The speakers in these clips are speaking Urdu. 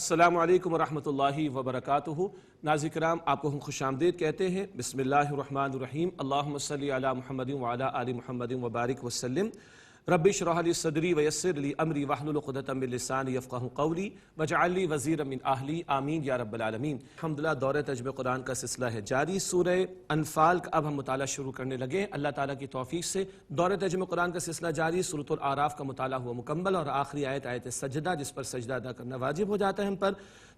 السلام علیکم ورحمۃ اللہ وبرکاتہ۔ ناظرین کرام، آپ کو ہم خوش آمدید کہتے ہیں۔ بسم اللہ الرحمن الرحیم۔ اللہم صلی علی محمد وعلی آل محمد وبارک وسلم۔ رب اشرح لی صدری ویسر لی امری واحلل عقدۃ من لسانی یفقہوا قولی واجعل لی وزیرا من اہلی آمین یا رب العالمین۔ الحمدللہ دورہ ترجمہ قرآن کا سلسلہ ہے جاری۔ سورہ انفال کا اب ہم مطالعہ شروع کرنے لگے ہیں۔ اللہ تعالیٰ کی توفیق سے دورہ ترجمہ قرآن کا سلسلہ جاری۔ سورۃ الاعراف کا مطالعہ ہوا مکمل اور آخری آیت آیت سجدہ، جس پر سجدہ ادا کرنا واجب ہو جاتا ہے ہم پر۔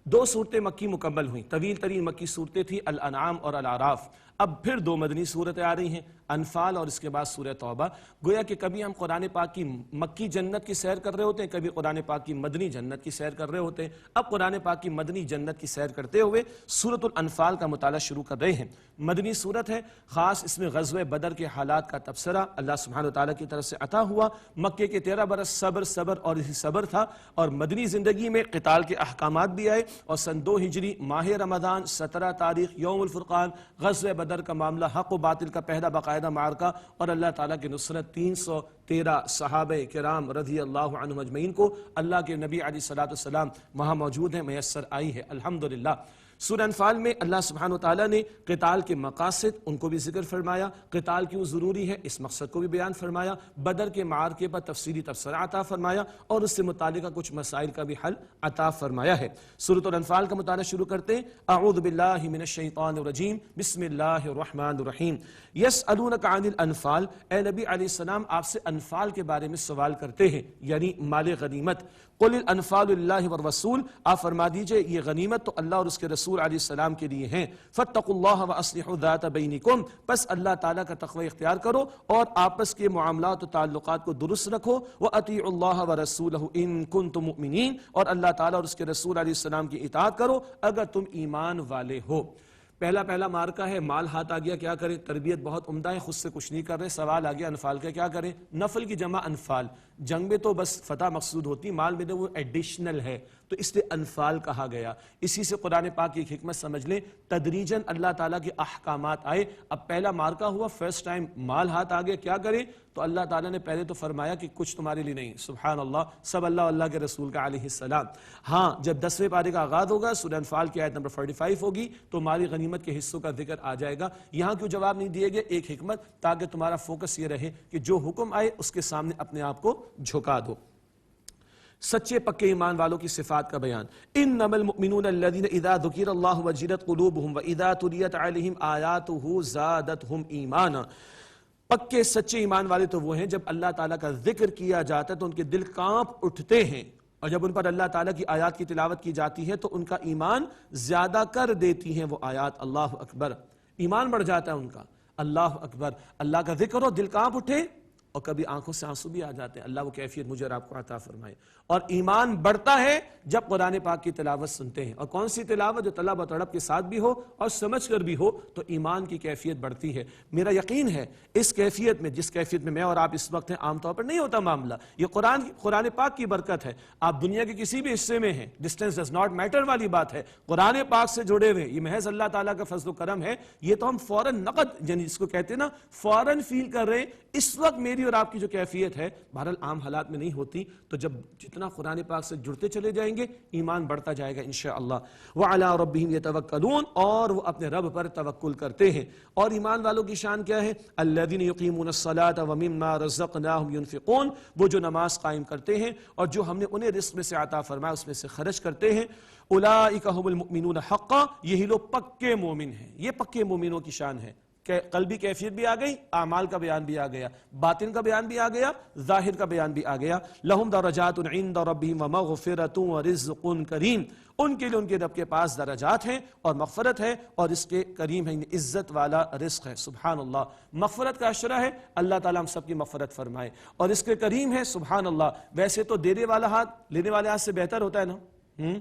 دو صورتیں مکی مکمل ہوئیں، طویل ترین مکی صورتیں تھیں الانعام اور الاعراف۔ اب پھر دو مدنی صورتیں آ رہی ہیں، انفال اور اس کے بعد سورہ توبہ۔ گویا کہ کبھی ہم قرآن پاک کی مکی جنت کی سیر کر رہے ہوتے ہیں، کبھی قرآن پاک کی مدنی جنت کی سیر کر رہے ہوتے ہیں۔ اب قرآن پاک کی مدنی جنت کی سیر کرتے ہوئے سورۃ الانفال کا مطالعہ شروع کر رہے ہیں۔ مدنی صورت ہے، خاص اس میں غزوہ بدر کے حالات کا تبصرہ اللہ سبحانہ وتعالیٰ کی طرف سے عطا ہوا۔ مکے کے 13 برس صبر اور اسی صبر تھا، اور مدنی زندگی میں قتال کے احکامات بھی آئے، اور سن 2 ہجری ماہ رمضان 17 تاریخ یوم الفرقان غزوہ بدر کا معاملہ، حق و باطل کا پہلا باقاعدہ معرکہ، اور اللہ تعالیٰ کی نصرت 313 صحابہ کرام رضی اللہ عنہم اجمعین کو اللہ کے نبی علیہ السلام وہاں موجود ہیں میسر آئی ہے الحمدللہ۔ سورہ انفال میں اللہ سبحانہ وتعالیٰ نے قتال کے مقاصد ان کو بھی ذکر فرمایا، قتال کیوں ضروری ہے اس مقصد کو بھی بیان فرمایا، بدر کے معرکے پر تفصیلی تبصرہ عطا فرمایا، اور اس سے متعلقہ کچھ مسائل کا بھی حل عطا فرمایا ہے۔ سورۃ الانفال کا مطالعہ شروع کرتے ہیں۔ اعوذ باللہ من الشیطان الرجیم، بسم اللہ الرحمن الرحیم۔ یسألونک عن الانفال، اے نبی علیہ السلام آپ سے انفال کے بارے میں سوال کرتے ہیں، یعنی مال غنیمت۔ قل الانفال للہ والرسول، آپ فرما دیجئے یہ غنیمت تو اللہ اور اس کے رسول علیہ السلام کے لیے ہیں۔ فاتقوا اللہ واصلحوا ذات بینکم، پس اللہ تعالیٰ کا تقوی اختیار کرو اور آپس کے معاملات و تعلقات کو درست رکھو۔ واطیعوا اللہ ورسولہ ان کنتم مؤمنین، اور اللہ تعالیٰ اور اس کے رسول علیہ السلام کی اطاعت کرو اگر تم ایمان والے ہو۔ پہلا مارکہ ہے، مال ہاتھ آ گیا، کیا کریں؟ تربیت بہت عمدہ ہے، خود سے کچھ نہیں کر رہے، سوال آ گیا انفال کا، کیا کریں؟ نفل کی جمع انفال، جنگ میں تو بس فتح مقصود ہوتی، مال میں وہ ایڈیشنل ہے، تو اس لیے انفال کہا گیا۔ اسی سے قرآن پاک کی ایک حکمت سمجھ لیں، تدریجاً اللہ تعالیٰ کے احکامات آئے۔ اب پہلا مارکہ ہوا، فرسٹ ٹائم مال ہاتھ آ گیا، کیا کریں؟ تو اللہ تعالیٰ نے پہلے تو فرمایا کہ کچھ تمہارے لیے نہیں، سبحان اللہ، سب اللہ کے رسول کا علیہ السلام۔ ہاں، جب 10ویں پارے کا آغاز ہوگا، سورہ انفال کی آیت نمبر 45 ہوگی، تو مالی غنیمت کے حصوں کا ذکر آ جائے گا۔ یہاں کیوں جواب نہیں دیے گئے؟ ایک حکمت، تاکہ تمہارا فوکس یہ رہے کہ جو حکم آئے اس کے سامنے اپنے آپ کو جھکا دو۔ سچے پکے ایمان والوں کی صفات کا بیان۔ انما المؤمنون الذين اذا ذكر الله وجلت قلوبهم واذا تليت عليهم آياته زادتهم ایمانا۔ پکے سچے ایمان والے تو وہ ہیں جب اللہ تعالیٰ کا ذکر کیا جاتا ہے تو ان کے دل کانپ اٹھتے ہیں، اور جب ان پر اللہ تعالیٰ کی آیات کی تلاوت کی جاتی ہے تو ان کا ایمان زیادہ کر دیتی ہیں وہ آیات۔ اللہ اکبر، ایمان بڑھ جاتا ہے ان کا۔ اللہ اکبر، اللہ کا ذکر ہو، دل کانپ اٹھے، اور کبھی آنکھوں سے آنسو بھی آ جاتے ہیں۔ اللہ وہ کیفیت مجھے اور آپ کو عطا فرمائے۔ اور ایمان بڑھتا ہے جب قرآن پاک کی تلاوت سنتے ہیں، اور کون سی تلاوت؟ جو طلب و تڑپ کے ساتھ بھی ہو اور سمجھ کر بھی ہو، تو ایمان کی کیفیت بڑھتی ہے۔ میرا یقین ہے اس کیفیت میں، جس کیفیت میں میں اور آپ اس وقت ہیں، عام طور پر نہیں ہوتا معاملہ۔ یہ قرآن پاک کی برکت ہے۔ آپ دنیا کے کسی بھی حصے میں ہیں، ڈسٹینس ڈز ناٹ میٹر والی بات ہے، قرآن پاک سے جڑے ہوئے، یہ محض اللہ تعالیٰ کا فضل و کرم ہے۔ یہ تو ہم فوراً نقد، یعنی جس کو کہتے ہیں نا، فوراً فیل کر رہے ہیں۔ اس وقت میری اور آپ کی جو کیفیت ہے، بہرحال عام حالات میں نہیں ہوتی۔ تو جب جتنا قرآن پاک سے جڑتے چلے جائیں گے، ایمان بڑھتا جائے گا انشاءاللہ۔ وَعَلَىٰ رَبِّهِمْ يَتَوَكَّلُونَ، اور وہ اپنے رب پر توکل کرتے ہیں۔ اور ایمان والوں کی شان کیا ہے؟ الَّذِينَ يُقِيمُونَ الصَّلَاةَ وَمِمَّا رَزَّقْنَاهُمْ يُنْفِقُونَ، وہ جو نماز قائم کرتے ہیں اور جو ہم نے انہیں رزق میں سے عطا فرمایا اس میں سے خرچ کرتے ہیں۔ أُولَٰئِكَ هُمُ الْمُؤْمِنُونَ حَقًّا، یہی لوگ پکے مومن ہیں۔ یہ پکے مومنوں کی شان ہے کہ قلبی کیفیت بھی آ گئی، اعمال کا بیان بھی آ گیا، باطن کا بیان بھی آ گیا، ظاہر کا بیان بھی آ گیا۔ لہم درجات عند ربہم ومغفرۃ ورزق کریم، ان کے لیے ان کے رب کے پاس درجات ہیں اور مغفرت ہے، اور اس کے کریم ہے، عزت والا رزق ہے۔ سبحان اللہ، مغفرت کا اشرہ ہے، اللہ تعالیٰ ہم سب کی مغفرت فرمائے، اور اس کے کریم ہے۔ سبحان اللہ، ویسے تو دینے والا ہاتھ لینے والے ہاتھ سے بہتر ہوتا ہے نا،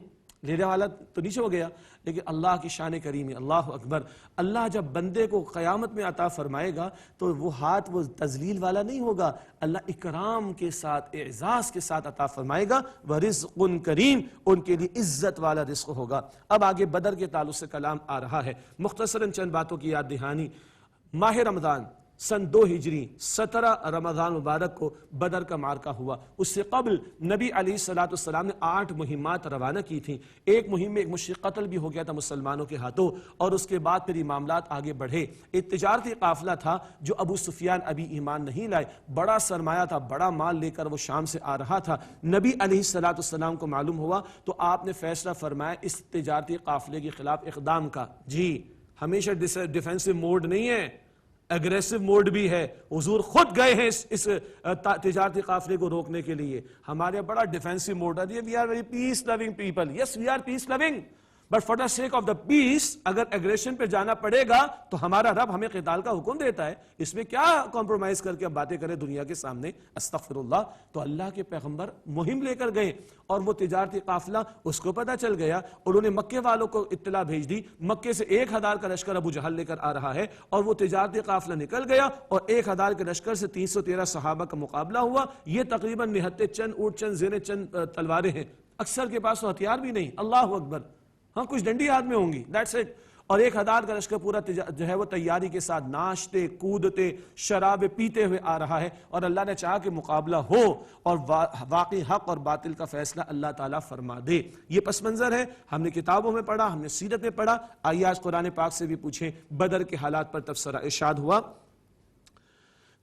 لینے والا تو نیچے ہو گیا، لیکن اللہ کی شان کریم ہے۔ اللہ اکبر، اللہ جب بندے کو قیامت میں عطا فرمائے گا تو وہ ہاتھ وہ تذلیل والا نہیں ہوگا، اللہ اکرام کے ساتھ، اعزاز کے ساتھ عطا فرمائے گا۔ وَرِزْقٌ کریم، ان کے لیے عزت والا رزق ہوگا۔ اب آگے بدر کے تعلق سے کلام آ رہا ہے، مختصراً چند باتوں کی یاد دہانی۔ ماہ رمضان سن 2 ہجری 17 رمضان مبارک کو بدر کا معرکہ ہوا۔ اس سے قبل نبی علیہ السلام نے 8 مہمات روانہ کی تھیں۔ ایک مہم میں ایک مشرک قتل بھی ہو گیا تھا مسلمانوں کے ہاتھوں، اور اس کے بعد پھر یہ معاملات آگے بڑھے۔ ایک تجارتی قافلہ تھا جو ابو سفیان ابھی ایمان نہیں لائے، بڑا سرمایہ تھا، بڑا مال لے کر وہ شام سے آ رہا تھا۔ نبی علیہ السلام کو معلوم ہوا تو آپ نے فیصلہ فرمایا اس تجارتی قافلے کے خلاف اقدام کا۔ جی ہمیشہ ڈیفینسو موڈ نہیں ہے، اگریسو موڈ بھی ہے۔ حضور خود گئے ہیں اس تجارتی قافلے کو روکنے کے لیے۔ ہمارے بڑا ڈیفینسو موڈ ہے، we are very peace loving people, yes we are peace loving, but for the sake of the peace اگر ایگریشن پہ جانا پڑے گا تو ہمارا رب ہمیں قتال کا حکم دیتا ہے، اس میں کیا کمپرومائز کر کے اب باتیں کریں دنیا کے سامنے، استغفر اللہ۔ تو اللہ کے پیغمبر مہم لے کر گئے، اور وہ تجارتی قافلہ اس کو پتہ چل گیا، انہوں نے مکے والوں کو اطلاع بھیج دی، مکے سے 1000 کا لشکر ابو جہل لے کر آ رہا ہے، اور وہ تجارتی قافلہ نکل گیا، اور 1000 کے لشکر سے 313 صحابہ کا مقابلہ ہوا۔ یہ تقریباً نہتے چند اونٹ، چند زیریں، چند تلواریں ہیں، اکثر کے پاس تو ہتھیار بھی نہیں، اللہ اکبر، ہاں کچھ ڈنڈی ہاتھ میں ہوں گی، دیٹس اٹ۔ اور 1000 کا لشکر پورا جو ہے وہ تیاری کے ساتھ ناشتے کودتے شراب پیتے ہوئے آ رہا ہے، اور اللہ نے چاہا کہ مقابلہ ہو اور واقعی حق اور باطل کا فیصلہ اللہ تعالیٰ فرما دے۔ یہ پس منظر ہے، ہم نے کتابوں میں پڑھا، ہم نے سیرت میں پڑھا، آئیے آج قرآن پاک سے بھی پوچھیں۔ بدر کے حالات پر تبصرہ ارشاد ہوا،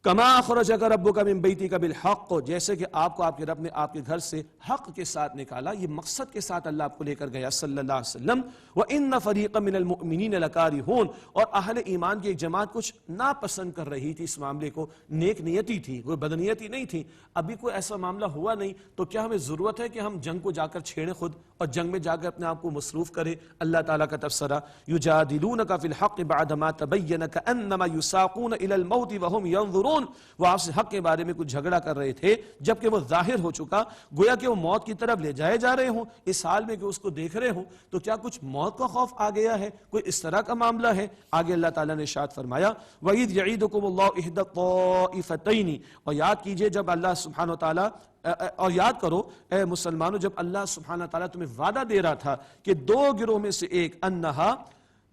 کما اخرجک ربک من بیتک بالحق، جیسے کہ آپ کو آپ کے رب نے آپ کے گھر سے حق کے ساتھ نکالا، یہ مقصد کے ساتھ اللہ آپ کو لے کر گیا صلی اللہ علیہ وسلم۔ وَإِنَّ فَرِيقًا مِّنَ الْمُؤْمِنِينَ لَكَارِهُونَ، اور اہل ایمان کی ایک جماعت کچھ ناپسند کر رہی تھی اس معاملے کو، نیک نیتی تھی، کوئی بدنیتی نہیں تھی۔ ابھی کوئی ایسا معاملہ ہوا نہیں تو کیا ہمیں ضرورت ہے کہ ہم جنگ کو جا کر چھیڑیں خود، اور جنگ میں جا کر اپنے آپ کو مصروف کریں؟ اللہ تعالیٰ کا تبصرہ، يُجَادِلُونَكَ فِي الْحَقِّ بَعْدَمَا تَبَيَّنَ كَأَنَّمَا يُسَاقُونَ إِلَى الْمَوْتِ وَهُمْ يَنظُرُونَ، وہ آپ سے حق کے بارے میں کچھ جھگڑا کر رہے تھے جبکہ وہ ظاہر ہو چکا، گویا کہ وہ موت کی طرف لے جائے جا رہے ہوں، اس حال میں کہ اس کو دیکھ رہے ہوں، تو کیا کچھ موت کا خوف آ گیا ہے؟ کوئی اس طرح کا معاملہ ہے؟ آگے اللہ تعالیٰ نے ارشاد فرمایا، وَإِذْ يَعِدُكُمُ اللَّهُ إِحْدَى الطَّائِفَتَيْنِ، اور یاد کیجئے جب اللہ سبحانہ وتعالیٰ، اور یاد کرو اے مسلمانوں، جب اللہ سبحانہ وتعالیٰ تمہیں وعدہ دے رہا تھا کہ 2 گروہ میں سے ایک، انہا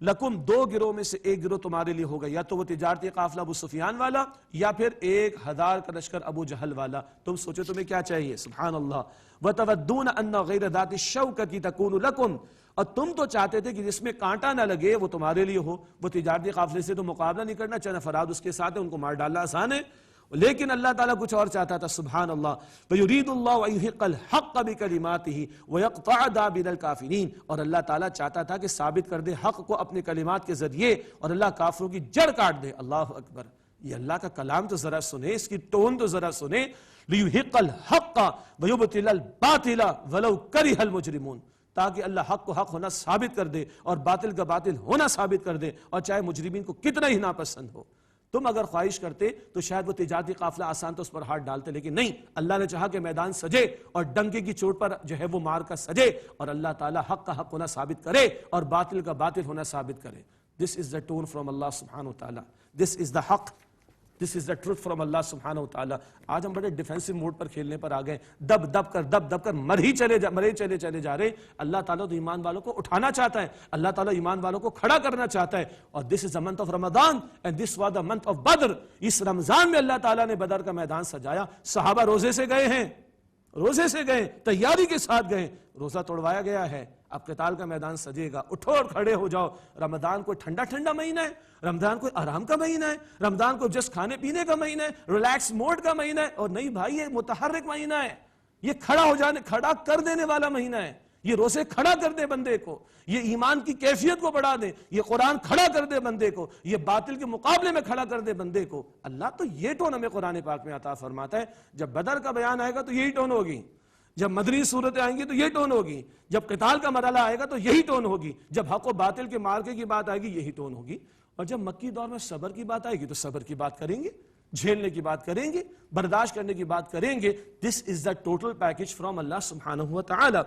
لکم، 2 گروہ میں سے ایک گروہ تمہارے لیے ہوگا، یا تو وہ تجارتی قافلہ ابو سفیان والا، یا پھر 1000 کا لشکر ابو جہل والا۔ تم سوچو تمہیں کیا چاہیے، سبحان اللہ۔ وَتَوَدُّونَ أَنَّ غَيْرَ ذَاتِ الشَّوْكَةِ تَكُونُ لَكُمْ، اور تم تو چاہتے تھے کہ جس میں کانٹا نہ لگے وہ تمہارے لیے ہو۔ وہ تجارتی قافلے سے تو مقابلہ نہیں کرنا، چند افراد اس کے ساتھ ہیں، ان کو مار ڈالنا آسان ہے، لیکن اللہ تعالیٰ کچھ اور چاہتا تھا، سبحان اللہ۔ وَيُرِيدُ اللَّهُ أَن يُحِقَّ الْحَقَّ بِكَلِمَاتِهِ وَيَقْطَعَ دَابِرَ الْكَافِرِينَ، اور اللہ تعالیٰ چاہتا تھا کہ ثابت کر دے حق کو اپنے کلمات کے ذریعے، اور اللہ کافروں کی جڑ کاٹ دے۔ اللہ اکبر، یہ اللہ کا کلام تو ذرا سنیں، اس کی ٹون تو ذرا سنیں، لِيُحِقَّ الْحَقَّ وَيُبْطِلَ الْبَاطِلَ وَلَوْ كَرِهَ الْمُجْرِمُونَ، تاکہ اللہ حق کو حق ہونا ثابت کر دے اور باطل کا باطل ہونا ثابت کر دے، اور چاہے مجرمین کو کتنا ہی ناپسند ہو۔ تم اگر خواہش کرتے تو شاید وہ تجارتی قافلہ آسان تو اس پر ہاتھ ڈالتے، لیکن نہیں، اللہ نے چاہا کہ میدان سجے اور ڈنکے کی چوٹ پر جو ہے وہ مار کا سجے، اور اللہ تعالیٰ حق کا حق ہونا ثابت کرے اور باطل کا باطل ہونا ثابت کرے۔ This is the tone from Allah subhanahu wa ta'ala. This is the حق، This is the truth from Allah subhanahu wa ta'ala۔ آج ہم بڑے ڈیفینسو موڈ پر کھیلنے پر آ گئے، دب دب کر مرے چلے جا رہے۔ اللہ تعالیٰ تو ایمان والوں کو اٹھانا چاہتا ہے، اللہ تعالیٰ ایمان والوں کو کھڑا کرنا چاہتا ہے، اور this is the month of Ramadan and this was the month of Badr۔ اس رمضان میں اللہ تعالیٰ نے بدر کا میدان سجایا، صحابہ روزے سے گئے ہیں، روزے سے گئے، تیاری کے ساتھ گئے، روزہ توڑوایا گیا ہے، اب قتال کا میدان سجے گا، اٹھو اور کھڑے ہو جاؤ۔ رمضان کوئی ٹھنڈا مہینہ ہے، رمضان کوئی آرام کا مہینہ ہے، رمضان کو جس کھانے پینے کا مہینہ ہے، ریلیکس موڈ کا مہینہ ہے، اور نہیں بھائی، یہ متحرک مہینہ ہے، یہ کھڑا کر دینے والا مہینہ ہے۔ یہ روزے کھڑا کر دے بندے کو، یہ ایمان کی کیفیت کو بڑھا دے، یہ قرآن کھڑا کر دے بندے کو، یہ باطل کے مقابلے میں کھڑا کر دے بندے کو۔ اللہ تو یہ ٹون ہمیں قرآن پاک میں عطا فرماتا ہے۔ جب بدر کا بیان آئے گا تو یہی ٹون ہوگی، جب مدنی صورتیں آئیں گی تو یہ ٹون ہوگی، جب قتال کا مرحلہ آئے گا تو یہی ٹون ہوگی، جب حق و باطل کے معرکے کی بات آئے گی یہی ٹون ہوگی، اور جب مکی دور میں صبر کی بات آئے گی تو صبر کی بات کریں گے، جھیلنے کی بات کریں گے، برداشت کرنے کی بات کریں گے۔ دس از دا ٹوٹل پیکج فرام اللہ سبحانہ وتعالی۔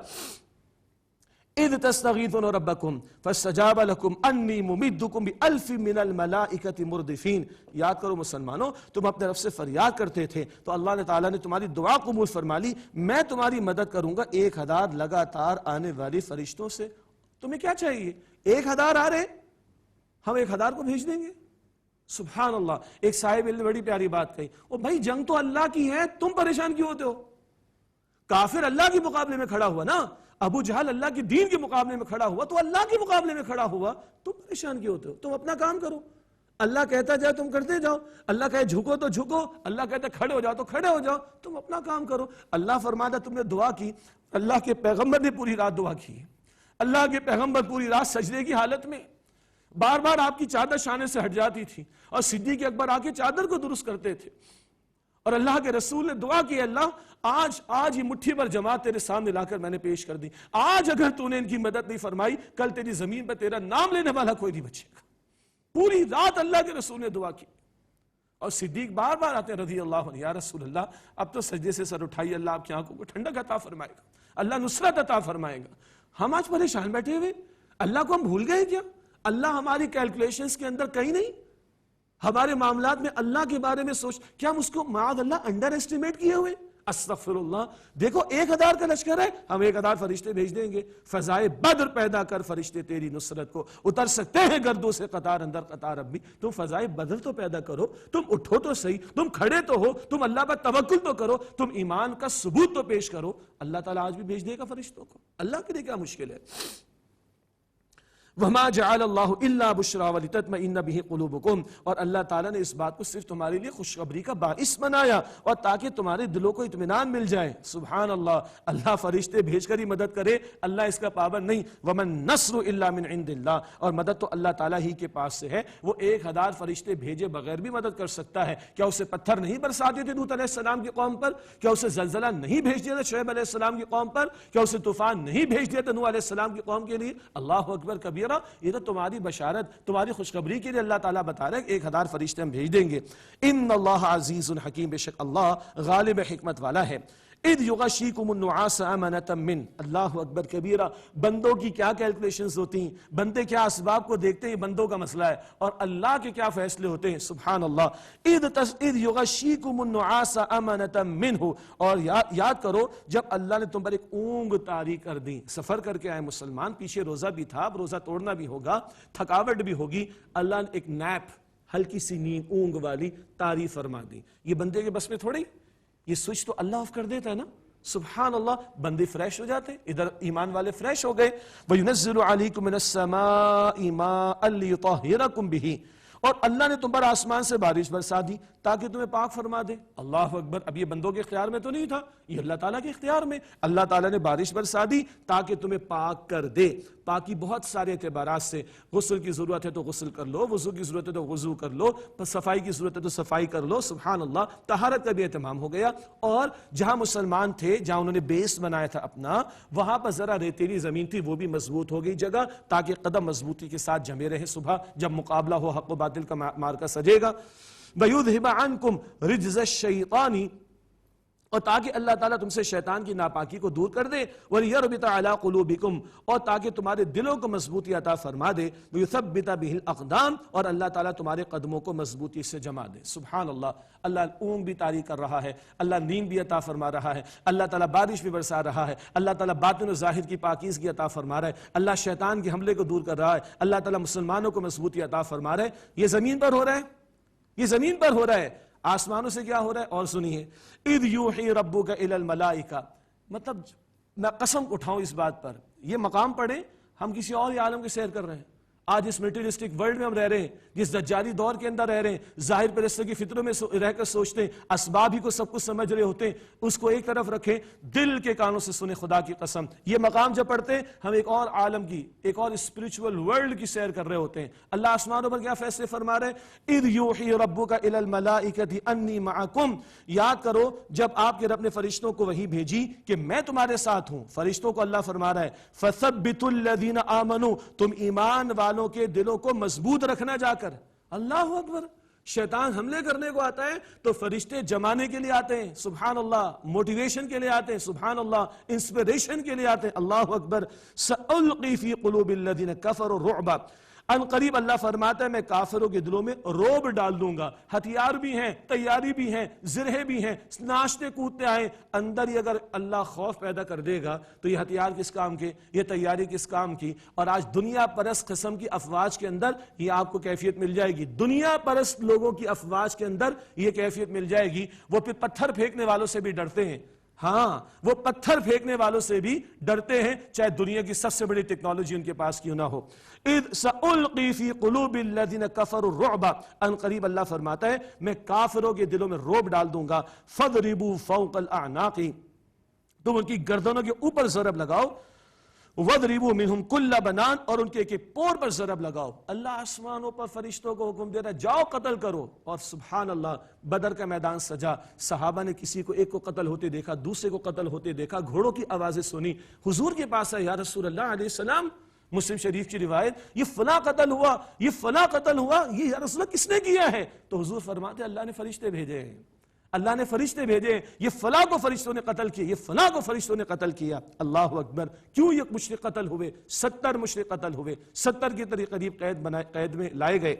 اذ تستغیثون ربکم فاستجاب لکم انی ممدکم بألف من الملائکۃ مردفین۔ یاد کرو مسلمانوں، تم اپنے رب سے فریاد کرتے تھے تو اللہ تعالیٰ نے تمہاری دعا قبول فرما لی، میں تمہاری مدد کروں گا 1000 لگاتار آنے والی فرشتوں سے۔ تمہیں کیا چاہیے؟ 1000 آ رہے، ہم 1000 کو بھیج دیں گے، سبحان اللہ. ایک صاحب علم نے بڑی پیاری بات کہی, او بھائی جنگ تو اللہ کی ہے, تم پریشان کیوں ہوتے ہو؟ کافر اللہ کے مقابلے میں کھڑا ہوا نا, ابو جہل اللہ کی دین کے مقابلے میں کھڑا ہوا تو اللہ کے مقابلے میں کھڑا ہوا, تم پریشان کیوں ہوتے ہو؟ تم اپنا کام کرو, اللہ کہتا جائے تم کرتے جاؤ, اللہ کہے جھکو تو جھکو, اللہ کہتا کھڑے ہو جاؤ تو کھڑے ہو جاؤ, تم اپنا کام کرو. اللہ فرماتا تم نے دعا کی, اللہ کے پیغمبر نے پوری رات دعا کی, اللہ کے پیغمبر پوری رات سجدے کی حالت میں, بار بار آپ کی چادر شانے سے ہٹ جاتی تھی اور صدیق اکبر آ کے چادر کو درست کرتے تھے, اور اللہ کے رسول نے دعا کی, اللہ آج یہ مٹھی پر جماعت تیرے سامنے لا کر میں نے پیش کر دی, آج اگر تو نے ان کی مدد نہیں فرمائی, کل تیری زمین پر تیرا نام لینے والا کوئی نہیں بچے گا. پوری رات اللہ کے رسول نے دعا کی, اور صدیق بار بار آتے ہیں رضی اللہ عنہ, یا رسول اللہ اب تو سجدے سے سر اٹھائیے, اللہ آپ کی آنکھوں کو ٹھنڈک عطا فرمائے گا, اللہ نصرت عطا فرمائے گا. ہم آج پریشان بیٹھے ہوئے, اللہ کو ہم بھول گئے کیا؟ اللہ ہماری کیلکولیشنز کے اندر کہیں نہیں, ہمارے معاملات میں اللہ کے بارے میں سوچ, کیا ہم اس کو معاذ اللہ انڈر ایسٹیمیٹ کیے ہوئے؟ استغفر اللہ. دیکھو 1000 کا لشکر ہے, ہم 1000 فرشتے بھیج دیں گے, فضائے بدر پیدا کر فرشتے تیری نصرت کو اتر سکتے ہیں گردوں سے قطار اندر قطار اب بھی, تم فضائے بدر تو پیدا کرو, تم اٹھو تو صحیح, تم کھڑے تو ہو, تم اللہ پر توکل تو کرو, تم ایمان کا ثبوت تو پیش کرو. اللہ تعالیٰ آج بھی بھیج دے گا فرشتوں کو, اللہ کے لیے کیا مشکل ہے. وَمَا جَعَلَ اللَّهُ إِلَّا بُشْرَى وَلِتَطْمَئِنَّ بِهِ قُلُوبُكُمْ, اور اللہ تعالیٰ نے اس بات کو صرف تمہارے لیے خوشخبری کا باعث بنایا اور تاکہ تمہارے دلوں کو اطمینان مل جائے. سبحان اللہ, اللہ فرشتے بھیج کر ہی مدد کرے, اللہ اس کا پابند نہیں. وَمَن نَصْرُ إِلَّا مِنْ عِنْدِ اللَّهِ, اور مدد تو اللہ تعالیٰ ہی کے پاس سے ہے. وہ 1000 فرشتے بھیجے بغیر بھی مدد کر سکتا ہے. کیا اسے پتھر نہیں برساتے تھے لوط علیہ السلام کی قوم پر؟ کیا اسے زلزلہ نہیں بھیج دیا تھا شعیب علیہ السلام کی قوم پر؟ کیا اسے طوفان نہیں بھیج دیا تھا نوح علیہ السلام کی قوم کے لیے؟ اللہ اکبر کبیرہ. یہ تو تمہاری بشارت, تمہاری خوشخبری کے لیے اللہ تعالیٰ بتا رہے ہیں کہ 1000 فرشتے ہم بھیج دیں گے. ان اللہ عزیز حکیم, بے شک اللہ غالب حکمت والا ہے. اذ یغشیکم النعاس امنۃ من, اللہ اکبر کبیرہ. بندوں کی کیا کیلکولیشنز ہوتی ہیں, بندے کیا اسباب کو دیکھتے ہیں, بندوں کا مسئلہ ہے, اور اللہ کے کیا فیصلے ہوتے ہیں. سبحان اللہ. اذ یغشیکم النعاس امنۃ منہ, اور یاد کرو جب اللہ نے تم پر ایک اونگ طاری کر دی, سفر کر کے آئے مسلمان, پیچھے روزہ بھی تھا, اب روزہ توڑنا بھی ہوگا, تھکاوٹ بھی ہوگی, اللہ نے ایک نیپ, ہلکی سی نیند اونگ والی طاری فرما دی. یہ بندے کے بس میں تھوڑی, یہ سوئچ تو اللہ آف کر دیتا ہے نا. سبحان اللہ, بندے فریش ہو جاتے ہیں, ادھر ایمان والے فریش ہو گئے. وَيُنَزِّلُ عَلَيْكُم مِّنَ السَّمَاءِ مَاءً لِيُطَهِّرَكُم بِهِ, اور اللہ نے تم پر آسمان سے بارش برسا دی تاکہ تمہیں پاک فرما دے. اللہ اکبر. اب یہ بندوں کے اختیار میں تو نہیں تھا, یہ اللہ تعالیٰ کے اختیار میں. اللہ تعالیٰ نے بارش برسا دی تاکہ تمہیں پاک کر دے. پاکی بہت سارے اعتبارات سے, غسل کی ضرورت ہے تو غسل کر لو, وضو کی ضرورت ہے تو وضو کر لو, صفائی کی ضرورت ہے تو صفائی کر لو. سبحان اللہ, طہارت کا بھی اہتمام ہو گیا. اور جہاں مسلمان تھے, جہاں انہوں نے بیس بنایا تھا اپنا, وہاں پر ذرا ریتیلی زمین تھی, وہ بھی مضبوط ہو گئی جگہ, تاکہ قدم مضبوطی کے ساتھ جمے رہے. صبح جب مقابلہ ہو, حق و باطل کا مارکا سجے گا. وَيُذْهِبَ عَنْكُمْ رِجْزَ الشَّيْطَانِ, اور تاکہ اللہ تعالیٰ تم سے شیطان کی ناپاکی کو دور کر دے. وَلِيَرْبِطَ عَلَىٰ قُلُوبِكُمْ, اور تاکہ تمہارے دلوں کو مضبوطی عطا فرما دے. وَيُثَبِّتَ بِهِ الْأَقْدَامِ, اور اللہ تعالیٰ تمہارے قدموں کو مضبوطی سے جما دے. سبحان اللہ. اللہ اونگ بھی طاری کر رہا ہے, اللہ نیند بھی عطا فرما رہا ہے, اللہ تعالیٰ بارش بھی برسا رہا ہے, اللہ تعالیٰ باطن و ظاہر کی پاکیزگی عطا فرما رہا ہے, اللہ شیطان کے حملے کو دور کر رہا ہے, اللہ تعالیٰ مسلمانوں کو مضبوطی عطا فرما رہا ہے. یہ زمین پر ہو رہا ہے, یہ زمین پر ہو رہا ہے. آسمانوں سے کیا ہو رہا ہے اور سنیے. اذ یوحی ربک الی الملائکہ, مطلب میں قسم اٹھاؤں اس بات پر, یہ مقام پڑھیں, ہم کسی اور ہی عالم کی سیر کر رہے ہیں. آج اس میٹیریلسٹک ورلڈ میں ہم رہ رہے ہیں, جس دجالی دور کے اندر رہ رہے ہیں, ظاہر پرستوں کی فطروں میں رہ کر سوچتے ہیں, اسباب ہی کو سب کچھ سمجھ رہے ہوتے ہیں. اس کو ایک طرف رکھیں, دل کے کانوں سے سنیں خدا کی قسم. یہ مقام جب پڑھتے ہیں, ہم ایک اور عالم کی, ایک اور اسپریچول ورلڈ کی سیر کر رہے ہوتے ہیں. اللہ آسمانوں پر کیا فیصلے فرما رہے ہیں. اذ یوحی ربک الی الملائکۃ انی معکم, یاد کرو جب آپ کے رب نے فرشتوں کو وحی بھیجی کہ میں تمہارے ساتھ ہوں. فرشتوں کو اللہ فرما رہا ہے فثبتوا الذین آمنوا, تم ایمان والوں کے دلوں کو مضبوط رکھنا جا کر. اللہ اکبر. شیطان حملے کرنے کو آتا ہے تو فرشتے جمانے کے لیے آتے ہیں. سبحان اللہ. موٹیویشن کے لیے آتے ہیں. سبحان اللہ. انسپریشن کے لیے آتے ہیں. اللہ اکبر. سألقی فی قلوب الذین کفروا الرعب, ان قریب اللہ فرماتا ہے میں کافروں کے دلوں میں روب ڈال دوں گا. ہتھیار بھی ہیں, تیاری بھی ہیں, زرہیں بھی ہیں, ناچتے کودتے آئیں. اندر ہی اگر اللہ خوف پیدا کر دے گا تو یہ ہتھیار کس کام کے, یہ تیاری کس کام کی. اور آج دنیا پرست قسم کی افواج کے اندر یہ آپ کو کیفیت مل جائے گی. دنیا پرست لوگوں کی افواج کے اندر یہ کیفیت مل جائے گی. وہ پھر پتھر پھینکنے والوں سے بھی ڈرتے ہیں. ہاں, وہ پتھر پھینکنے والوں سے بھی ڈرتے ہیں, چاہے دنیا کی سب سے بڑی ٹیکنالوجی ان کے پاس کیوں نہ ہو. اذ سألقی فی قلوب الذین کفروا الرعب, ان قریب اللہ فرماتا ہے میں کافروں کے دلوں میں رعب ڈال دوں گا. فضربوا فوق الاعناق, تم ان کی گردنوں کے اوپر ضرب لگاؤ. وَضْرِبُوا مِنْهُمْ كُلَّ بَنَانٍ, اور ان کے ایک پور پر ضرب لگاؤ. اللہ آسمانوں پر فرشتوں کو حکم دیتا ہے جاؤ قتل کرو. اور سبحان اللہ, بدر کا میدان سجا, صحابہ نے کسی کو ایک کو قتل ہوتے دیکھا, دوسرے کو قتل ہوتے دیکھا, گھوڑوں کی آوازیں سنی, حضور کے پاس ہے یا رسول اللہ علیہ السلام. مسلم شریف کی روایت, یہ فلاں قتل ہوا, یہ فلاں قتل ہوا, یہ یا رسول اللہ کس نے کیا ہے؟ تو حضور فرماتے اللہ نے فرشتے بھیجے ہیں, اللہ نے فرشتے بھیجے, یہ فلاں کو فرشتوں نے قتل کیا, یہ فلاں کو فرشتوں نے قتل کیا. اللہ اکبر. کیوں یہ مشرک قتل ہوئے؟ 70 مشرک قتل ہوئے, 70 کے قریب قید میں لائے گئے.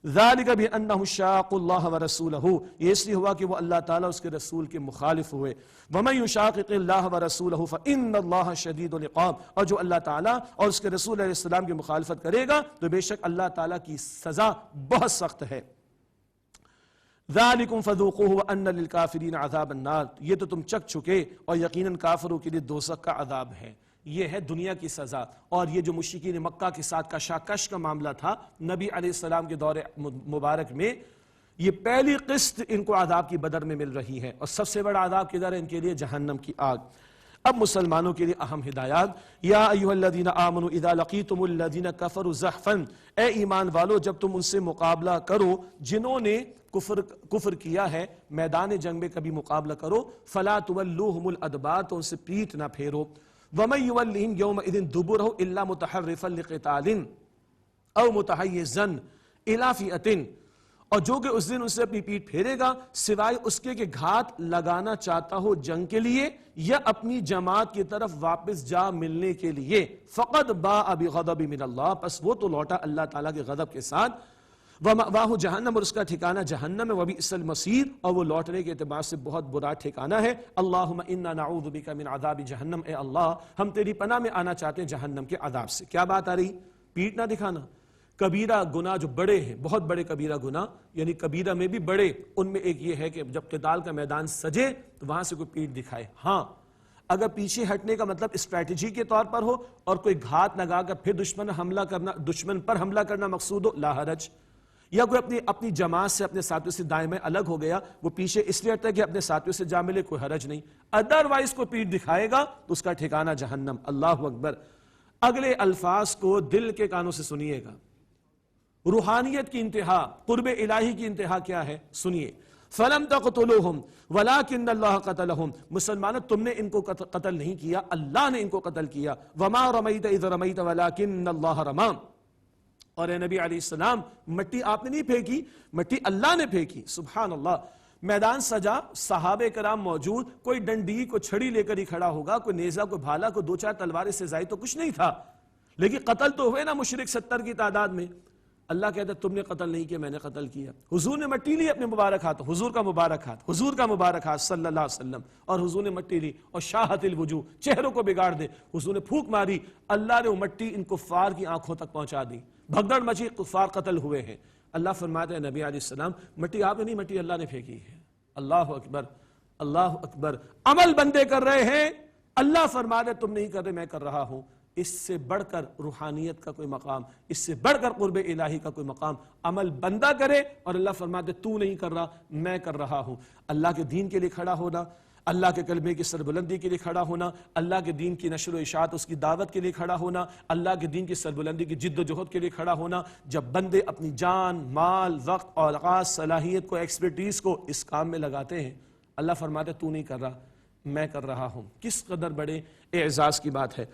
ذالک بأنہم شاقوا اللہ ورسولہ, یہ اس لیے ہوا کہ وہ اللہ تعالیٰ اس کے رسول کے مخالف ہوئے. ومن یشاقق اللہ ورسولہ فإن اللہ شدید العقاب, اور جو اللہ تعالیٰ اور اس کے رسول علیہ السلام کی مخالفت کرے گا تو بے شک اللہ تعالیٰ کی سزا بہت سخت ہے. ذالکم فذوقوہ وان للکافرین عذاب النار, یہ تو تم چکھ چکے اور یقیناً کافروں کے لیے دوزخ کا عذاب ہے. یہ ہے دنیا کی سزا. اور یہ جو مشرکین مکہ کے ساتھ کشاکش کا معاملہ تھا نبی علیہ السلام کے دور مبارک میں, یہ پہلی قسط ان کو عذاب کی بدر میں مل رہی ہے, اور سب سے بڑا عذاب کدھر ہے ان کے لیے؟ جہنم کی آگ. اب مسلمانوں کے لیے اہم ہدایات. یا ایھا الذین آمنوا اذا لقیتم الذین کفروا زحفا, اے ایمان والو جب تم ان سے مقابلہ کرو جنہوں نے کفر کیا ہے, میدان جنگ میں کبھی مقابلہ کرو. فلا تولوہم الادبار, تو ان سے پیٹھ نہ پھیرو. ومن یولہم یومئذ دبرہ الا متحرفا لقتال او متحیزا الی فئۃ, اور جو کہ اس دن ان سے اپنی پیٹھ پھیرے گا سوائے اس کے کہ گھات لگانا چاہتا ہو جنگ کے لیے یا اپنی جماعت کی طرف واپس جا ملنے کے لیے. فقد باء بغضب من اللہ, پس وہ تو لوٹا اللہ تعالیٰ کے غضب کے ساتھ. وَمَأْوَاهُ جہنم, اور اس کا ٹھکانہ جہنم ہے. وَبِئْسَ الْمَصِيرُ, اور وہ لوٹنے کے اعتبار سے بہت برا ٹھکانہ ہے. اللہم انا نعوذ بک من عذاب جہنم, اے اللہ ہم تیری پناہ میں آنا چاہتے ہیں جہنم کے عذاب سے. کیا بات آ رہی؟ پیٹ نہ دکھانا. کبیرہ گناہ جو بڑے ہیں, بہت بڑے کبیرہ گناہ, یعنی کبیرہ میں بھی بڑے, ان میں ایک یہ ہے کہ جب قتال کا میدان سجے تو وہاں سے کوئی پیٹ دکھائے. ہاں, اگر پیچھے ہٹنے کا مطلب اسٹریٹجی کے طور پر ہو اور کوئی گھات لگا کر پھر دشمن پر حملہ کرنا مقصود ہو, لا حرج. یا کوئی اپنی جماعت سے اپنے ساتھیوں سے دائیں بائیں الگ ہو گیا, وہ پیچھے اس لیے ہٹتا ہے کہ اپنے ساتھیوں سے جا ملے, کوئی حرج نہیں. ادروائز کو پیٹ دکھائے گا تو اس کا ٹھکانہ جہنم. اللہ اکبر. اگلے الفاظ کو دل کے کانوں سے سنیے گا. روحانیت کی انتہا, قرب الہی کی انتہا کیا ہے سنیے. فَلَمْ تَقْتُلُوهُمْ وَلَكِنَّ اللَّهَ قَتَلَهُمْ, مسلمانوں تم نے ان کو قتل نہیں کیا, اللہ نے ان کو قتل کیا. وَمَا رَمَيْتَ إِذْ رَمَيْتَ وَلَكِنَّ اللَّهَ رَمَى, اور اے نبی علیہ السلام مٹی آپ نے نہیں پھینکی, مٹی اللہ نے پھینکی. سبحان اللہ. میدان سجا, صحابہ کرام موجود, کوئی ڈنڈی کو چھڑی لے کر ہی کھڑا ہوگا, کوئی نیزہ کوئی بھالا, کوئی 2-4 تلواریں سے زائد تو کچھ نہیں تھا, لیکن قتل تو ہوئے نا مشرک 70 کی تعداد میں. اللہ کہتا ہے تم نے قتل نہیں کیا, میں نے قتل کیا. حضور نے مٹی لی اپنے مبارک ہاتھ, حضور کا مبارک ہاتھ صلی اللہ علیہ وسلم, اور حضور نے مٹی لی اور شاہت الوجوہ, چہروں کو بگاڑ دے. حضور نے پھونک ماری, اللہ نے وہ مٹی ان کفار کی آنکھوں تک پہنچا دی, بھگدڑ مچی, کفار قتل ہوئے ہیں. اللہ فرماتے ہیں نبی علیہ السلام مٹی آپ نے نہیں, مٹی اللہ نے پھینکی ہے. اللہ اکبر, اللہ اکبر. عمل بندے کر رہے ہیں, اللہ فرماتے تم نہیں کر رہے, میں کر رہا ہوں. اس سے بڑھ کر روحانیت کا کوئی مقام, اس سے بڑھ کر قرب الہی کا کوئی مقام عمل بندہ کرے اور اللہ فرماتے تو نہیں کر رہا, میں کر رہا ہوں. اللہ کے دین کے لیے کھڑا ہونا, اللہ کے کلمے کی سربلندی کے لیے کھڑا ہونا, اللہ کے دین کی نشر و اشاعت اس کی دعوت کے لیے کھڑا ہونا, اللہ کے دین کی سربلندی کی جد و جہد کے لیے کھڑا ہونا. جب بندے اپنی جان, مال, وقت, اوقات, صلاحیت کو, ایکسپرٹیز کو اس کام میں لگاتے ہیں, اللہ فرماتے تو نہیں کر رہا, میں کر رہا ہوں. کس قدر بڑے اعزاز کی بات ہے.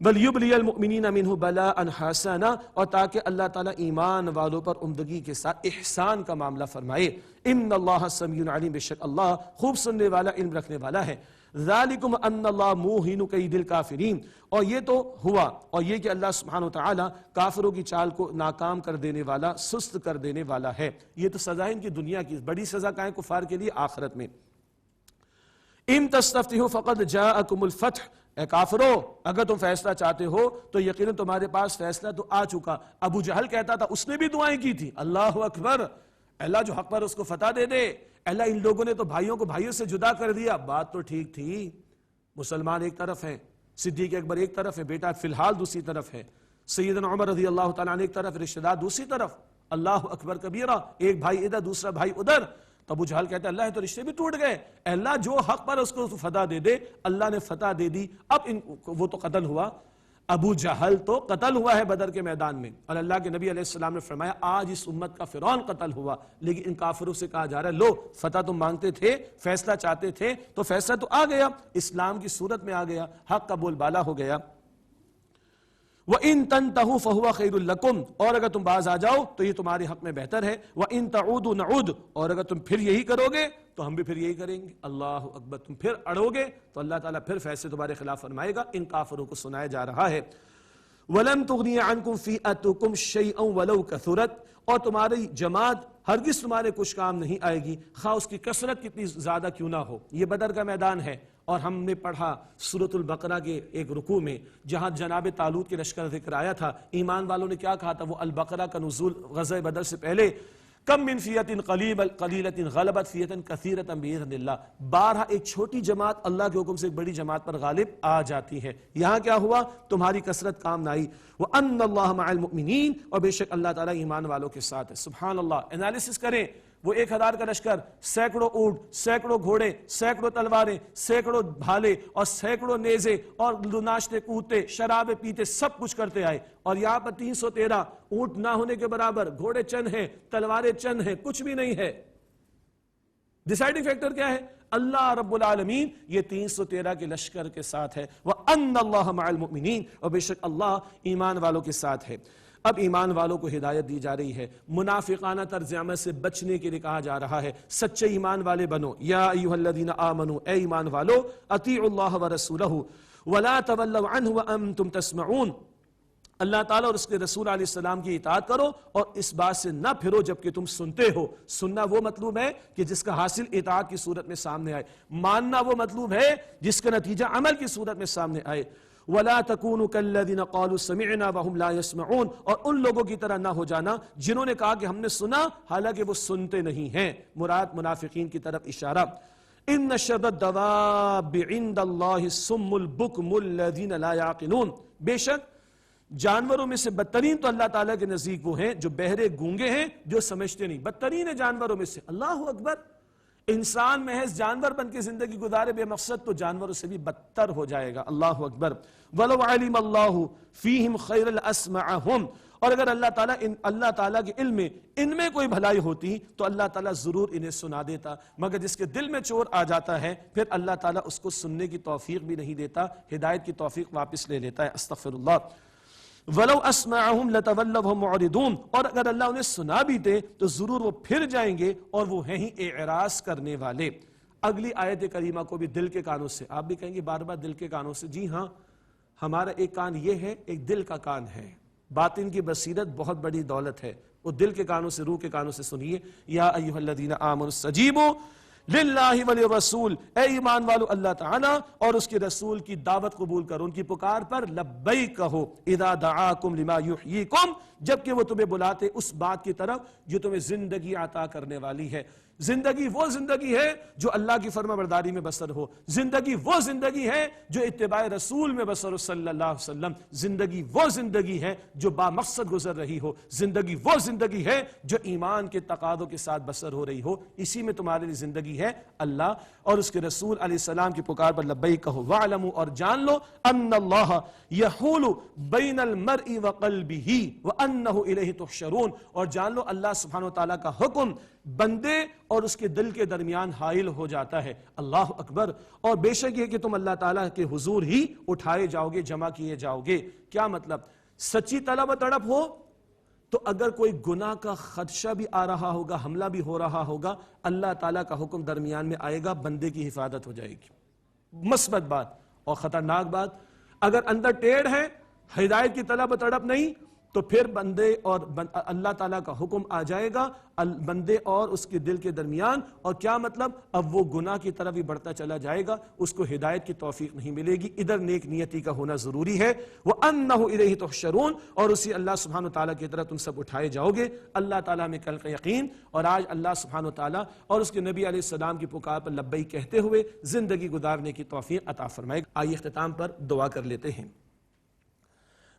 وَلْيُبْلِيَ الْمُؤْمِنِينَ مِنْهُ بَلَاءً حَسَنًا, اور تاکہ اللہ تعالیٰ ایمان والوں پر عمدگی کے ساتھ احسان کا معاملہ فرمائے. اِنَّ اللَّهَ سَمِيعٌ عَلِيمٌ, بے شک اللہ خوب سننے والا, علم رکھنے والا ہے. ذالکم ان اللہ موہن کید الکافرین، اور یہ تو ہوا، اور یہ کہ اللہ سبحانہ وتعالی کافروں کی چال کو ناکام کر دینے والا، سست کر دینے والا ہے۔ یہ تو سزا ہے ان کی دنیا کی، بڑی سزا کا ہے کفار کے لیے آخرت میں۔ ان تستفتحوا فقد جاءکم الفتح، اے کافرو اگر تم فیصلہ چاہتے ہو تو یقیناً تمہارے پاس فیصلہ تو آ چکا۔ ابو جہل کہتا تھا، اس نے بھی دعائیں کی تھی، اللہ اکبر، اللہ جو حق پر اس کو فتح دے دے، اللہ ان لوگوں نے تو بھائیوں کو بھائیوں سے جدا کر دیا۔ بات تو ٹھیک تھی، مسلمان ایک طرف ہیں، صدیق اکبر ایک طرف ہے، بیٹا فی الحال دوسری طرف ہے، سیدنا عمر رضی اللہ تعالیٰ عنہ ایک طرف، رشتہ دار دوسری طرف، اللہ اکبر کبیرہ، ایک بھائی ادھر دوسرا بھائی ادھر۔ تو ابو جہل کہتا ہے اللہ تو رشتے بھی ٹوٹ گئے، اللہ جو حق پر اس کو فتح دے دے، اللہ نے فتح دے دی۔ اب وہ تو قتل ہوا، ابو جہل تو قتل ہوا ہے بدر کے میدان میں، اور اللہ کے نبی علیہ السلام نے فرمایا آج اس امت کا فرعون قتل ہوا، لیکن ان کافروں سے کہا جا رہا ہے لو فتح تم مانگتے تھے، فیصلہ چاہتے تھے تو فیصلہ تو آ گیا، اسلام کی صورت میں آ گیا، حق کا بول بالا ہو گیا۔ وَإِن تَنْتَهُوا فَهُوَ خَيْرٌ لَكُمْ، اور اگر تم باز آ جاؤ تو یہ تمہارے حق میں بہتر ہے۔ وَإِن تَعُودُوا نَعُودْ، اور اگر تم پھر یہی کرو گے تو ہم بھی پھر یہی کریں گے۔ اللہ اکبر، تم پھر اڑو گے تو اللہ تعالیٰ پھر فیصلے تمہارے خلاف فرمائے گا۔ ان کافروں کو سنایا جا رہا ہے وَلَن تُغْنِيَ عَنْكُمْ فِئَتُكُمْ شَيْئًا وَلَوْ كَثُرَتْ، اور تمہاری جماعت ہرگز تمہارے کچھ کام نہیں آئے گی، خواہ اس کی کثرت کتنی زیادہ کیوں نہ ہو۔ یہ بدر کا میدان ہے، اور ہم نے پڑھا سورۃ البقرہ کے ایک رکوع میں جہاں جناب طالوت کے لشکر ذکر آیا تھا، ایمان والوں نے کیا کہا تھا، وہ البقرہ کا نزول غزوہ بدر سے پہلے، کم من فیۃ قلیلۃ غلبت فیۃ کثیرۃ بإذن اللہ، بارہا ایک چھوٹی جماعت اللہ کے حکم سے ایک بڑی جماعت پر غالب آ جاتی ہے۔ یہاں کیا ہوا، تمہاری کثرت کام نہ آئی۔ وَأَنَّ اللَّهَ مَعَ الْمُؤْمِنِينَ، اور بے شک اللہ تعالیٰ ایمان والوں کے ساتھ ہے۔ سبحان اللہ، انالیسس کریں، وہ 1000 کا لشکر، سینکڑوں اونٹ، سینکڑوں گھوڑے، سینکڑوں تلواریں، سینکڑوں بھالے اور سینکڑوں نیزے، اور ناچتے کودتے شرابیں پیتے سب کچھ کرتے آئے، اور یہاں پر 313 اونٹ نہ ہونے کے برابر، گھوڑے چند ہیں، تلواریں چند ہیں، کچھ بھی نہیں ہے۔ ڈیسائیڈنگ فیکٹر کیا ہے، اللہ رب العالمین یہ 313 کے لشکر کے ساتھ ہے۔ وَأَنَّ اللَّهَ مَعَ الْمُؤْمِنِينَ، اور بے شک اللہ ایمان والوں کے ساتھ ہے۔ اب ایمان والوں کو ہدایت دی جا رہی ہے، منافقانہ طرز عمل سے بچنے کے لیے کہا جا رہا ہے، سچے ایمان والے بنو، یا ایھا الذین آمنوا، اے ایمان والو، اطیعوا اللہ ورسولہ ولا تولوا عنہ وانتم تسمعون، اللہ تعالیٰ اور اس کے رسول علیہ السلام کی اطاعت کرو اور اس بات سے نہ پھرو جبکہ تم سنتے ہو۔ سننا وہ مطلوب ہے کہ جس کا حاصل اطاعت کی صورت میں سامنے آئے، ماننا وہ مطلوب ہے جس کا نتیجہ عمل کی صورت میں سامنے آئے۔ وَلَا تَكُونُوا كَالَّذِينَ قَالُوا سَمِعْنَا وَهُمْ لَا يَسْمَعُونَ، اور ان لوگوں کی طرح نہ ہو جانا جنہوں نے کہا کہ ہم نے سنا حالانکہ وہ سنتے نہیں ہیں، مراد منافقین کی طرف اشارہ۔ إِنَّ شَرَّ الدَّوَابِّ عِندَ اللَّهِ الصُّمُّ الْبُكْمُ الَّذِينَ لَا يَعْقِلُونَ، بے شک جانوروں میں سے بدترین تو اللہ تعالیٰ کے نزدیک وہ ہیں جو بہرے گونگے ہیں، جو سمجھتے نہیں، بدترین ہے جانوروں میں سے۔ اللہ اکبر، انسان محض جانور بن کے زندگی گزارے بے مقصد تو جانوروں سے بھی بدتر ہو جائے گا۔ اللہ اکبر۔ وَلَوْ عَلِمَ اللَّهُ فِيهِمْ خَيْرًا لَأَسْمَعَهُمْ، اور اگر اللہ تعالیٰ کے علم میں ان میں کوئی بھلائی ہوتی تو اللہ تعالیٰ ضرور انہیں سنا دیتا، مگر جس کے دل میں چور آ جاتا ہے پھر اللہ تعالیٰ اس کو سننے کی توفیق بھی نہیں دیتا، ہدایت کی توفیق واپس لے لیتا ہے۔ استغفر اللہ۔ وَلَوْ أَسْمَعَهُمْ لَتَوَلَّوْا وَهُمْ مُعْرِضُونَ، اور اگر اللہ انہیں سنا بھی دے تو ضرور وہ پھر جائیں گے اور وہ ہیں ہی اعراض کرنے والے۔ اگلی آیت کریمہ کو بھی دل کے کانوں سے، آپ بھی کہیں گے بار بار دل کے کانوں سے، جی ہاں، ہمارا ایک کان یہ ہے، ایک دل کا کان ہے۔ باطن کی بصیرت بہت بڑی دولت ہے، وہ دل کے کانوں سے، روح کے کانوں سے سنیے۔ یا ایھا الذین آمنوا استجیبوا للہ وللرسول، اے ایمان والو اللہ تعالیٰ اور اس کے رسول کی دعوت قبول کرو، ان کی پکار پر لبیک کہو، اذا دعاکم لما یحییکم، جبکہ وہ تمہیں بلاتے اس بات کی طرف جو تمہیں زندگی عطا کرنے والی ہے۔ زندگی وہ زندگی ہے جو اللہ کی فرما برداری میں بسر ہو، زندگی وہ زندگی ہے جو اتباع رسول میں بسر ہو صلی اللہ علیہ وسلم، زندگی وہ زندگی ہے جو با مقصد گزر رہی ہو، زندگی وہ زندگی ہے جو ایمان کے تقاضوں کے ساتھ بسر ہو رہی ہو۔ اسی میں تمہارے لیے زندگی ہے، اللہ اور اس کے رسول علیہ السلام کی پکار پر لبیک کہو۔ وَاعْلَمُوا، اور جان لو، ان اللہ یحول بین المرء وقلبہ وانہ الیہ تحشرون، اور جان لو اللہ سبحانہ وتعالیٰ کا حکم بندے اور اس کے دل کے درمیان حائل ہو جاتا ہے۔ اللہ اکبر۔ اور بے شک یہ کہ تم اللہ تعالیٰ کے حضور ہی اٹھائے جاؤ گے، جمع کیے جاؤ گے۔ کیا مطلب؟ سچی طلب و تڑپ ہو تو اگر کوئی گناہ کا خدشہ بھی آ رہا ہوگا، حملہ بھی ہو رہا ہوگا، اللہ تعالیٰ کا حکم درمیان میں آئے گا، بندے کی حفاظت ہو جائے گی۔ مثبت بات اور خطرناک بات، اگر اندر ٹیڑھ ہے، ہدایت کی طلب و تڑپ نہیں، تو پھر بندے اور اللہ تعالیٰ کا حکم آ جائے گا بندے اور اس کے دل کے درمیان، اور کیا مطلب؟ اب وہ گناہ کی طرف ہی بڑھتا چلا جائے گا، اس کو ہدایت کی توفیق نہیں ملے گی۔ ادھر نیک نیتی کا ہونا ضروری ہے۔ وَأَنَّهُ إِلَيْهِ تُحْشَرُونَ، اور اسی اللہ سبحانہ وتعالیٰ کی طرف تم سب اٹھائے جاؤ گے۔ اللہ تعالیٰ میں کل کا یقین، اور آج اللہ سبحانہ وتعالیٰ اور اس کے نبی علیہ السلام کی پکار پر لبیک کہتے ہوئے زندگی گزارنے کی توفیق عطا فرمائے۔ آئیے اختتام پر دعا کر لیتے ہیں۔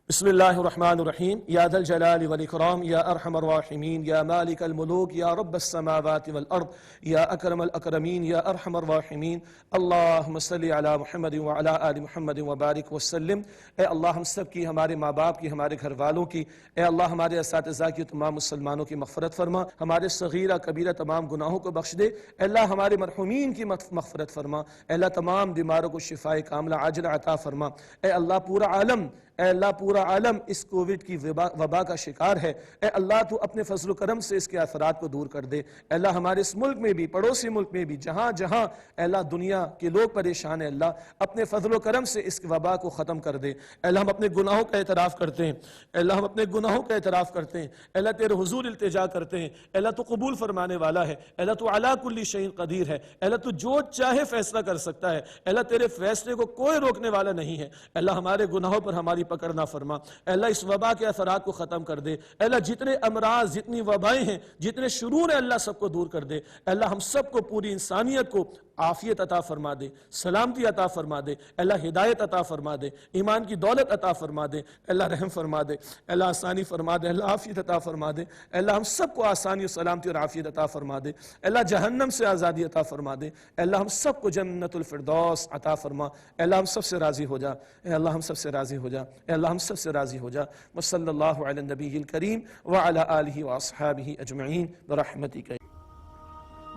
بسم اللہ الرحمن الرحیم۔ یا ذا الجلال والاکرام، یا ارحم الراحمین، یا مالک الملوک، یا رب السماوات والارض، یا اکرم الاکرمین، یا ارحم الراحمین۔ اللہم صلی علی محمد وعلی آل محمد وبارک وسلم۔ اے اللہ ہم سب کی، ہمارے ماں باپ کی، ہمارے گھر والوں کی، اے اللہ ہمارے اساتذہ کی، تمام مسلمانوں کی مغفرت فرما، ہمارے صغیرہ کبیرہ تمام گناہوں کو بخش دے۔ اے اللہ ہمارے مرحومین کی مغفرت فرما، اے اللہ تمام بیماروں کو شفائے کاملہ عاجلہ عطا فرما۔ اے اللہ پورا عالم، اے اللہ پورا عالم اس کووڈ کی وبا کا شکار ہے، اے اللہ تو اپنے فضل و کرم سے اس کے اثرات کو دور کر دے۔ اے اللہ ہمارے اس ملک میں بھی، پڑوسی ملک میں بھی، جہاں جہاں اے اللہ دنیا کے لوگ پریشان ہیں، اللہ اپنے فضل و کرم سے اس وبا کو ختم کر دے۔ اے اللہ ہم اپنے گناہوں کا اعتراف کرتے ہیں، اے اللہ ہم اپنے گناہوں کا اعتراف کرتے ہیں، اے اللہ تیرے حضور التجا کرتے ہیں، اے اللہ تو قبول فرمانے والا ہے، اے اللہ تو علی کل شیء قدیر ہے، اے اللہ تو جو چاہے فیصلہ کر سکتا ہے، اے اللہ تیرے فیصلے کو کوئی روکنے والا نہیں ہے۔ اے اللہ ہمارے گناہوں پر ہماری پکڑ نہ فرما، اے اللہ اس وبا کے اثرات کو ختم کر دے، اے اللہ جتنے امراض، جتنی وبائیں ہیں، جتنے شرور ہیں، اللہ سب کو دور کر دے۔ اے اللہ ہم سب کو، پوری انسانیت کو عافیت عطا فرما دے، سلامتی عطا فرما دے، اے اللہ ہدایت عطا فرما دے، ایمان کی دولت عطا فرما دے، اے اللہ رحم فرما دے، اے اللہ آسانی فرما دے، اے اللہ عافیت عطا فرما دے، اے اللہ ہم سب کو آسانی و سلامتی اور عافیت عطا فرما دے، اے اللہ جہنم سے آزادی عطا فرما دے، اے اللہ ہم سب کو جنت الفردوس عطا فرما، اے اللہ ہم سب سے راضی ہو جا، اے اللہ ہم سب سے راضی ہو جا، اے اللہ ہم سب سے راضی ہو جا۔ وصلی اللہ علی النبی الکریم وعلی آلہ واصحابہ اجمعین برحمتک۔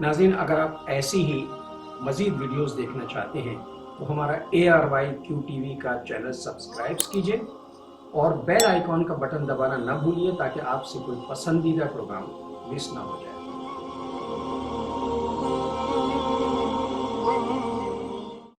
ناظرین، اگر آپ ایسی ہی مزید ویڈیوز دیکھنا چاہتے ہیں تو ہمارا ARYQ-TV کا چینل سبسکرائب کیجئے اور بیل آئیکن کا بٹن دبانا نہ بھولیے تاکہ آپ سے کوئی پسندیدہ پروگرام مس نہ ہو جائے۔